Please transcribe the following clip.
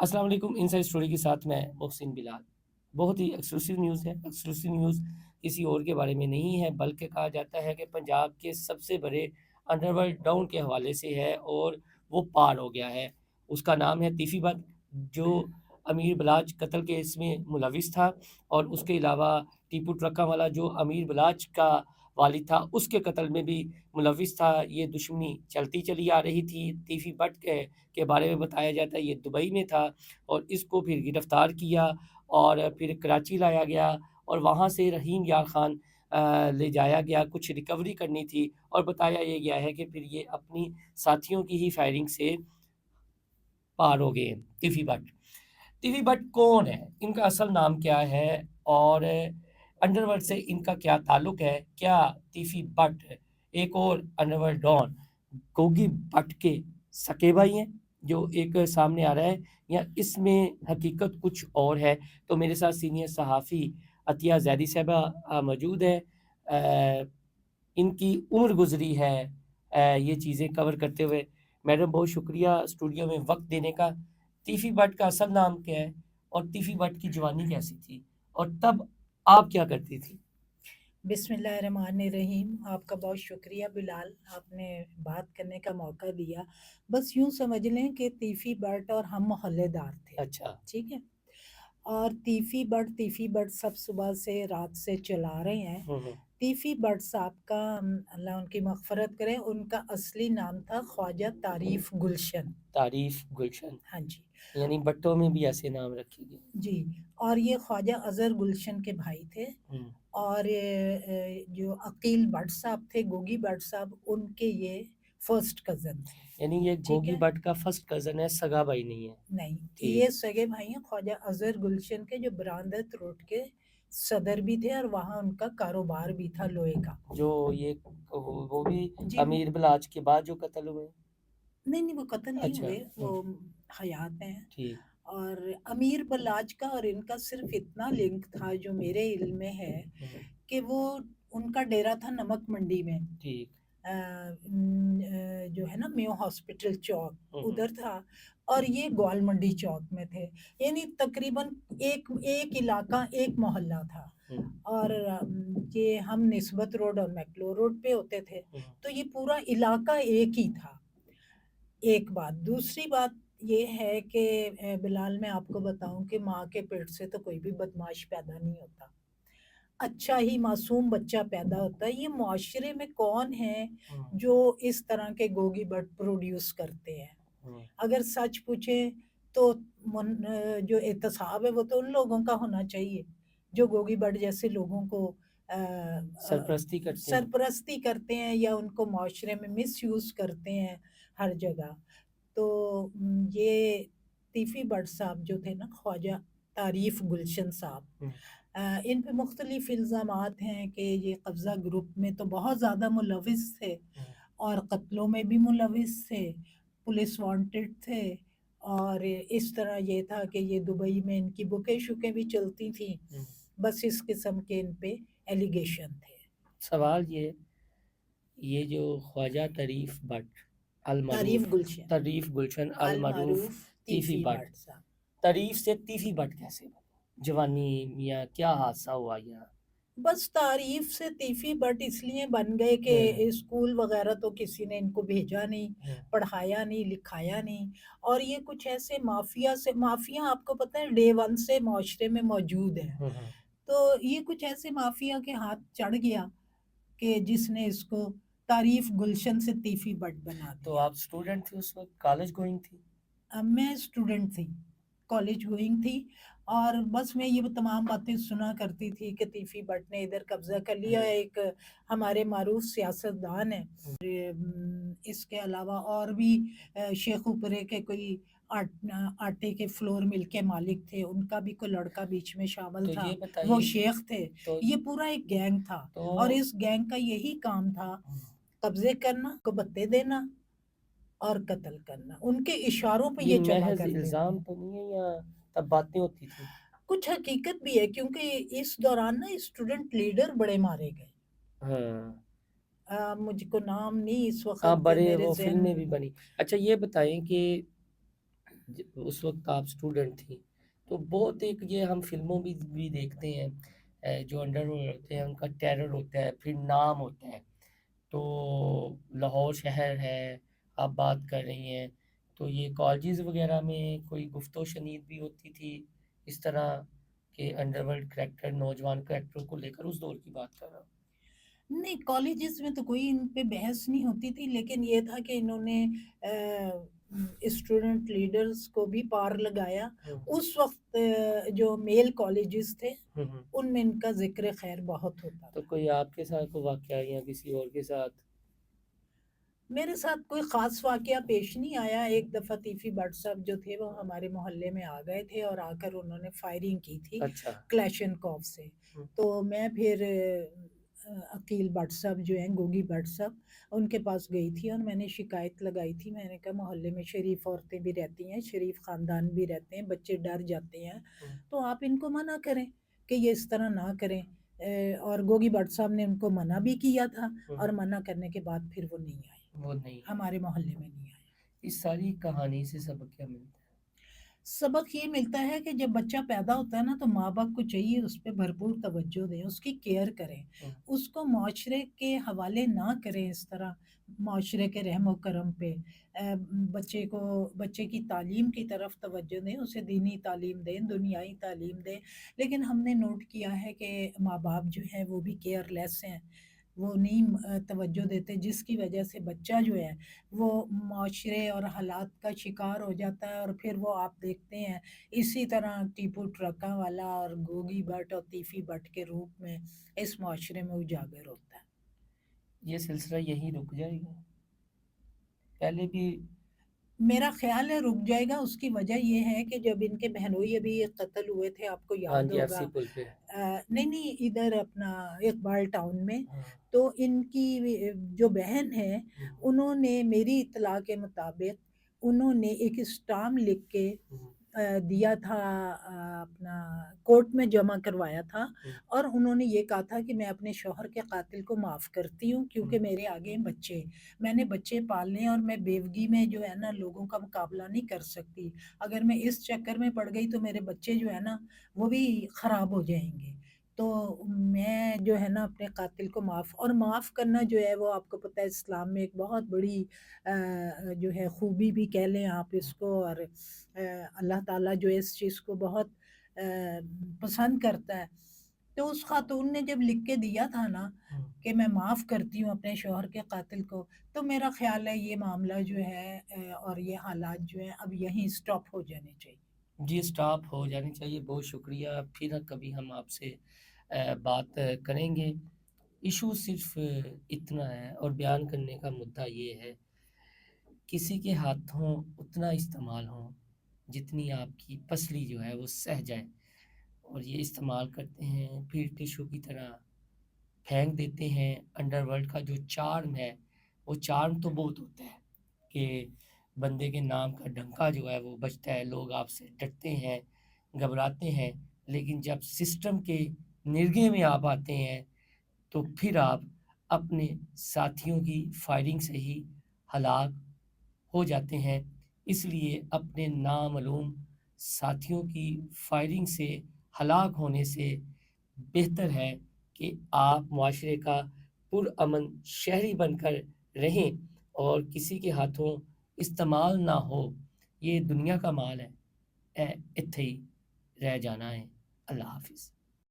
السلام علیکم، inside story کے ساتھ میں محسن بلال۔ بہت ہی ایکسکلوسیو نیوز ہے۔ ایکسکلوسیو نیوز کسی اور کے بارے میں نہیں ہے، بلکہ کہا جاتا ہے کہ پنجاب کے سب سے بڑے انڈر ورلڈ ڈاؤن کے حوالے سے ہے، اور وہ پار ہو گیا ہے۔ اس کا نام ہے تیفی بٹ، جو امیر بلاچ قتل کے اس میں ملوث تھا، اور اس کے علاوہ ٹیپو ٹرکا والا جو امیر بلاچ کا والد تھا، اس کے قتل میں بھی ملوث تھا۔ یہ دشمنی چلتی چلی آ رہی تھی۔ تیفی بٹ کے بارے میں بتایا جاتا ہے یہ دبئی میں تھا، اور اس کو پھر گرفتار کیا اور پھر کراچی لایا گیا، اور وہاں سے رحیم یار خان لے جایا گیا۔ کچھ ریکوری کرنی تھی، اور بتایا یہ گیا ہے کہ پھر یہ اپنی ساتھیوں کی ہی فائرنگ سے پار ہو گئے۔ تیفی بٹ کون ہے، ان کا اصل نام کیا ہے، اور انڈر ورلڈ سے ان کا کیا تعلق ہے؟ کیا تیفی بٹ ایک اور underworld don Gogi Butt کے سکے بھائی ہیں جو ایک سامنے آ رہا ہے، یا اس میں حقیقت کچھ اور ہے؟ تو میرے ساتھ سینئر صحافی عطیہ زیدی صاحبہ موجود ہے۔ ان کی عمر گزری ہے یہ چیزیں کور کرتے ہوئے۔ میڈم بہت شکریہ اسٹوڈیو میں وقت دینے کا۔ تیفی بٹ کا اصل نام کیا ہے، اور تیفی بٹ کی جوانی کیسی تھی، اور تب آپ کیا کرتی تھی؟ بسم اللہ الرحمن الرحیم۔ آپ کا بہت شکریہ بلال، آپ نے بات کرنے کا موقع دیا۔ بس یوں سمجھ لیں کہ تیفی بٹ اور ہم محلے دار تھے، اچھا، ٹھیک ہے۔ اور تیفی بٹ سب صبح سے رات سے چلا رہے ہیں۔ تیفی بٹ صاحب کا اللہ ان کی مغفرت کرے، ان کا اصلی نام تھا خواجہ تعریف گلشن۔ تعریف گلشن، ہاں جی، یعنی بٹوں میں بھی ایسے نام رکھے گئے۔ جی۔ اور یہ خواجہ اظہر گلشن کے بھائی تھے، اور جو عقیل بٹ صاحب تھے، گوگی بٹ صاحب، ان کے یہ فرسٹ کزن تھے۔ یعنی یہ ٹھیک گوگی ہے، بٹ کا فرسٹ کزن ہے، سگا بھائی نہیں ہے؟ نہیں، ٹھیک۔ یہ سگے بھائی ہیں خواجہ اظہر گلشن کے، جو براندت روڈ کے صدر بھی تھے، اور وہاں ان کا کاروبار بھی تھا لوہے کا۔ جو یہ وہ بھی جی، امیر بلاچ کے بعد جو قتل ہوئے؟ نہیں وہ قتل نہیں اچھا، ہوئے، وہ حیات میں ہیں۔ ٹھیک۔ اور امیر بلاچ کا اور ان کا صرف اتنا لنک تھا جو میرے علم میں ہے، کہ وہ ان کا ڈیرا تھا نمک منڈی میں، ٹھیک، جو ہے نا میو ہاسپٹل چوک ادھر تھا، اور یہ گوال منڈی چوک میں تھے، یعنی تقریباً ایک علاقہ ایک محلہ تھا۔ اور یہ ہم نسبت روڈ اور میکلو روڈ پہ ہوتے تھے، تو یہ پورا علاقہ ایک ہی تھا۔ ایک بات، دوسری بات یہ ہے کہ بلال میں آپ کو بتاؤں کہ ماں کے پیٹ سے تو کوئی بھی بدماش پیدا نہیں ہوتا، اچھا ہی معصوم بچہ پیدا ہوتا ہے۔ یہ معاشرے میں کون ہے جو اس طرح کے گوگی بٹ پروڈیوس کرتے ہیں؟ اگر سچ پوچھیں تو جو احتساب ہے وہ تو ان لوگوں کا ہونا چاہیے جو گوگی بٹ جیسے لوگوں کو سرپرستی کرتے ہیں، یا ان کو معاشرے میں مس یوز کرتے ہیں ہر جگہ۔ تو یہ تیفی بٹ صاحب جو تھے نا، خواجہ تعریف گلشن صاحب، ان پہ مختلف الزامات ہیں کہ یہ قبضہ گروپ میں تو بہت زیادہ ملوث تھے، اور قتلوں میں بھی ملوث تھے، پولیس وانٹڈ تھے، اور اس طرح یہ تھا کہ یہ دبئی میں ان کی بکیں شکیں بھی چلتی تھیں۔ بس اس قسم کے ان پہ ایلیگیشن تھے۔ سوال یہ جو خواجہ تعریف بٹ تعریف گلشن المعروف تیفی بٹ، صاحب، تعریف سے تیفی بٹ کیسے بنے؟ جوانی یا کیا حادثہ ہوا یا؟ بس تعریف سے تیفی بٹ اس لیے بن گئے کہ اسکول وغیرہ تو کسی نے ان کو بھیجا نہیں، پڑھایا نہیں، لکھایا نہیں، اور یہ کچھ ایسے مافیا آپ کو پتہ ہے ڈے ون سے معاشرے میں موجود ہے، تو یہ کچھ ایسے مافیا کے ہاتھ چڑھ گیا کہ جس نے اس کو تعریف گلشن سے تیفی بٹ بنا دیا۔ تو آپ اسٹوڈنٹ تھی اس وقت، کالج گوئنگ تھی؟ میں اسٹوڈنٹ تھی، کالج گوئنگ تھی، اور بس میں یہ تمام باتیں سنا کرتی تھی کہ تیفی بٹ نے ادھر قبضہ کر لیا، ایک ہمارے معروف سیاستدان ہیں۔ اس کے علاوہ اور بھی شیخ اوپرے کے کوئی آٹے کے فلور مل کے مالک تھے، ان کا بھی کوئی لڑکا بیچ میں شامل تھا، وہ شیخ تھے۔ یہ پورا ایک گینگ تھا، اور اس گینگ کا یہی کام تھا قبضے کرنا، کو بتے دینا اور قتل کرنا۔ ان کے اشاروں پہ یہ چلا کرتے تھے۔ الزام تو نہیں ہے، یا تب باتیں ہوتی تھی؟ کچھ حقیقت بھی ہے، کیونکہ اس دوران نا اسٹوڈنٹ لیڈر بڑے مارے گئے۔ مجھ کو نام نہیں اس وقت بڑے میرے وہ ذہن فلمیں بھی بنی۔ اچھا یہ بتائیں کہ اس وقت آپ اسٹوڈنٹ تھیں، تو بہت ایک یہ ہم فلموں بھی دیکھتے ہیں، جو انڈر ورلڈ ہوتے ہیں ان کا ٹیرر ہوتا ہے، پھر نام ہوتا ہے. تو لاہور شہر ہے آپ بات کر رہی ہیں، تو یہ کالجز وغیرہ میں کوئی گفت و شنید بھی ہوتی تھی اس طرح کہ انڈر ورلڈ کریکٹر نوجوان کریکٹر کو لے کر؟ اس دور کی بات کر رہا ہوں. نہیں، کالجز میں تو کوئی ان پہ بحث نہیں ہوتی تھی، لیکن یہ تھا کہ انہوں نے اسٹوڈنٹ لیڈرز کو بھی پار لگایا. اس وقت جو میل کالجز تھے ان میں ان کا ذکر خیر بہت ہوتا تو تھا. کوئی آپ کے ساتھ کوئی واقعہ یا کسی اور کے ساتھ؟ میرے ساتھ کوئی خاص واقعہ پیش نہیں آیا. ایک دفعہ تیفی بٹ صاحب جو تھے وہ ہمارے محلے میں آ گئے تھے اور آ کر انہوں نے فائرنگ کی تھی اچھا. کلیشنکوف سے. تو میں پھر عقیل بٹ صاحب جو ہیں، گوگی بٹ صاحب، ان کے پاس گئی تھی اور میں نے شکایت لگائی تھی. میں نے کہا محلے میں شریف عورتیں بھی رہتی ہیں، شریف خاندان بھی رہتے ہیں، بچے ڈر جاتے ہیں، تو آپ ان کو منع کریں کہ یہ اس طرح نہ کریں. اور گوگی بٹ صاحب نے ان کو منع بھی کیا تھا، اور منع کرنے کے بعد پھر وہ نہیں آئے، وہ نہیں ہمارے محلے میں نہیں آئے. اس ساری کہانی سے سبق کیا ملتا سبق یہ ملتا ہے کہ جب بچہ پیدا ہوتا ہے نا تو ماں باپ کو چاہیے اس پہ بھرپور توجہ دیں، اس کی کیئر کریں، اس کو معاشرے کے حوالے نہ کریں اس طرح، معاشرے کے رحم و کرم پہ. بچے کی تعلیم کی طرف توجہ دیں، اسے دینی تعلیم دیں، دنیائی تعلیم دیں. لیکن ہم نے نوٹ کیا ہے کہ ماں باپ جو ہیں وہ بھی کیئر لیس ہیں، وہ نہیں توجہ دیتے، جس کی وجہ سے بچہ جو ہے وہ معاشرے اور حالات کا شکار ہو جاتا ہے. اور پھر وہ آپ دیکھتے ہیں اسی طرح ٹیپو ٹرکا والا اور گوگی بٹ اور تیفی بٹ کے روپ میں اس معاشرے میں اجاگر ہوتا ہے. یہ سلسلہ یہی رک جائے گا؟ پہلے بھی میرا خیال ہے رک جائے گا. اس کی وجہ یہ ہے کہ جب ان کے بہنوئی ابھی قتل ہوئے تھے، آپ کو ہاں یاد جی ایف سی ہوگا، پل پہ. نہیں ادھر اپنا اقبال ٹاؤن میں، تو ان کی جو بہن ہے انہوں نے میری اطلاع کے مطابق انہوں نے ایک اسٹام لکھ کے دیا تھا، اپنا کورٹ میں جمع کروایا تھا، اور انہوں نے یہ کہا تھا کہ میں اپنے شوہر کے قاتل کو معاف کرتی ہوں کیونکہ میرے آگے بچے، میں نے بچے پالنے، اور میں بیوگی میں جو ہے نا لوگوں کا مقابلہ نہیں کر سکتی. اگر میں اس چکر میں پڑ گئی تو میرے بچے جو ہے نا وہ بھی خراب ہو جائیں گے. تو میں جو ہے نا اپنے قاتل کو معاف کرنا جو ہے وہ آپ کو پتہ ہے اسلام میں ایک بہت بڑی جو ہے خوبی بھی کہہ لیں آپ اس کو. اور اللہ تعالیٰ جو اس چیز کو بہت پسند کرتا ہے. تو اس خاتون نے جب لکھ کے دیا تھا نا کہ میں معاف کرتی ہوں اپنے شوہر کے قاتل کو، تو میرا خیال ہے یہ معاملہ جو ہے اور یہ حالات جو ہیں اب یہیں سٹاپ ہو جانے چاہیے. جی سٹاپ ہو جانی چاہیے. بہت شکریہ. پھر کبھی ہم آپ سے بات کریں گے. ایشو صرف اتنا ہے اور بیان کرنے کا مدعا یہ ہے، کسی کے ہاتھوں اتنا استعمال ہو جتنی آپ کی پسلی جو ہے وہ سہ جائے، اور یہ استعمال کرتے ہیں پھر ٹیشو کی طرح پھینک دیتے ہیں. انڈر ورلڈ کا جو چارم ہے وہ چارم تو بہت ہوتا ہے کہ بندے کے نام کا ڈنکا جو ہے وہ بجتا ہے، لوگ آپ سے ڈرتے ہیں، گھبراتے ہیں. لیکن جب سسٹم کے نرگے میں آپ آتے ہیں تو پھر آپ اپنے ساتھیوں کی فائرنگ سے ہی ہلاک ہو جاتے ہیں. اس لیے اپنے نامعلوم ساتھیوں کی فائرنگ سے ہلاک ہونے سے بہتر ہے کہ آپ معاشرے کا پرامن شہری بن کر رہیں اور کسی کے ہاتھوں استعمال نہ ہو. یہ دنیا کا مال ہے، اتھے ہی رہ جانا ہے. اللہ حافظ.